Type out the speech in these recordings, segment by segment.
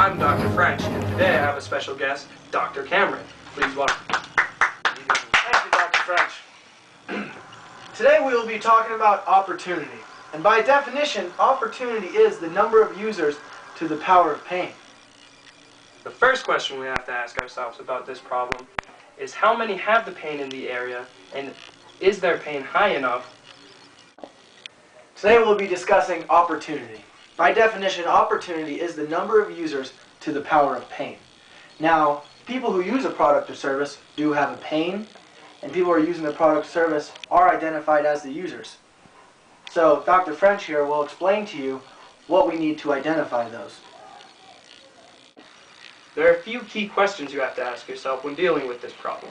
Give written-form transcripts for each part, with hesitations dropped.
I'm Dr. French, and today I have a special guest, Dr. Cameron. Please welcome. Thank you, Dr. French. Today we will be talking about opportunity. And by definition, opportunity is the number of users to the power of pain. The first question we have to ask ourselves about this problem is how many have the pain in the area, and is their pain high enough? Today we'll be discussing opportunity. By definition, opportunity is the number of users to the power of pain. Now, people who use a product or service do have a pain, and people who are using the product or service are identified as the users. So, Dr. French here will explain to you what we need to identify those. There are a few key questions you have to ask yourself when dealing with this problem.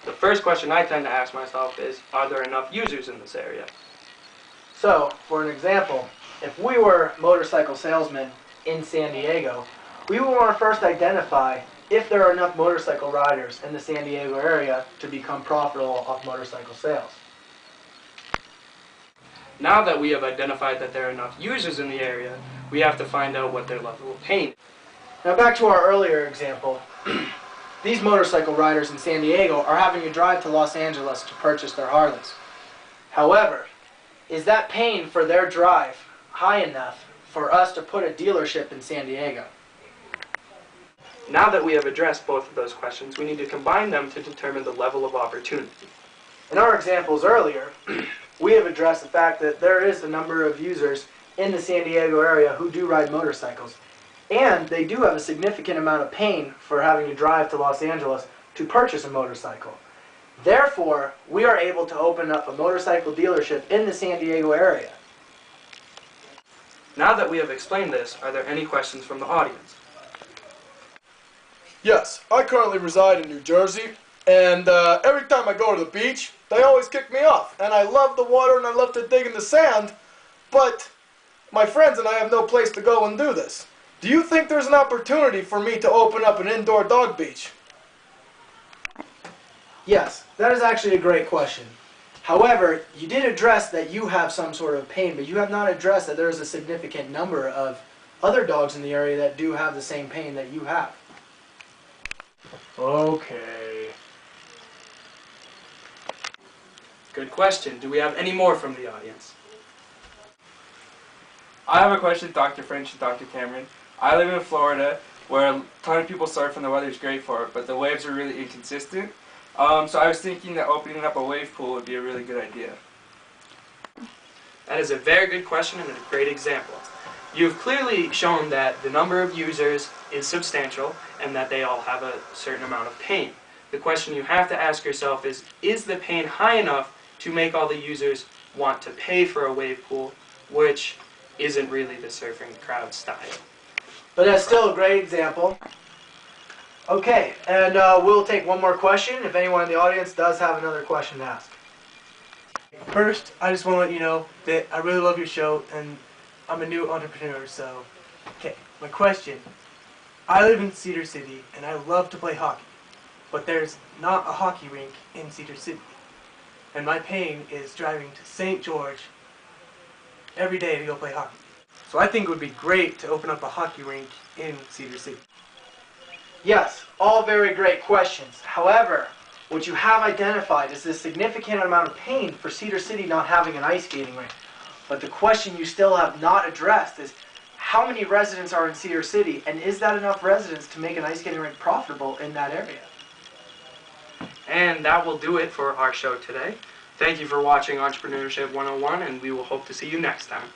The first question I tend to ask myself is, are there enough users in this area? So, for an example, if we were motorcycle salesmen in San Diego, we would want to first identify if there are enough motorcycle riders in the San Diego area to become profitable off motorcycle sales. Now that we have identified that there are enough users in the area, we have to find out what their level of pain. Now back to our earlier example. These motorcycle riders in San Diego are having to drive to Los Angeles to purchase their Harleys. However, is that pain for their drive high enough for us to put a dealership in San Diego? Now that we have addressed both of those questions, we need to combine them to determine the level of opportunity. In our examples earlier, we have addressed the fact that there is a number of users in the San Diego area who do ride motorcycles, and they do have a significant amount of pain for having to drive to Los Angeles to purchase a motorcycle. Therefore, we are able to open up a motorcycle dealership in the San Diego area. Now that we have explained this, are there any questions from the audience? Yes, I currently reside in New Jersey, and every time I go to the beach, they always kick me off. And I love the water and I love to dig in the sand, but my friends and I have no place to go and do this. Do you think there's an opportunity for me to open up an indoor dog beach? Yes, that is actually a great question. However, you did address that you have some sort of pain, but you have not addressed that there is a significant number of other dogs in the area that do have the same pain that you have. Okay. Good question. Do we have any more from the audience? I have a question, Dr. French and Dr. Cameron. I live in Florida, where a ton of people surf and the weather's great for it, but the waves are really inconsistent. So I was thinking that opening up a wave pool would be a really good idea. That is a very good question and a great example. You've clearly shown that the number of users is substantial and that they all have a certain amount of pain. The question you have to ask yourself is the pain high enough to make all the users want to pay for a wave pool, which isn't really the surfing crowd style. But that's still a great example. Okay, and we'll take one more question if anyone in the audience does have another question to ask. First, I just want to let you know that I really love your show, and I'm a new entrepreneur, so... Okay, my question. I live in Cedar City, and I love to play hockey, but there's not a hockey rink in Cedar City. And my pain is driving to St. George every day to go play hockey. So I think it would be great to open up a hockey rink in Cedar City. Yes, all very great questions. However, what you have identified is this significant amount of pain for Cedar City not having an ice skating rink. But the question you still have not addressed is how many residents are in Cedar City, and is that enough residents to make an ice skating rink profitable in that area? And that will do it for our show today. Thank you for watching Entrepreneurship 101, and we will hope to see you next time.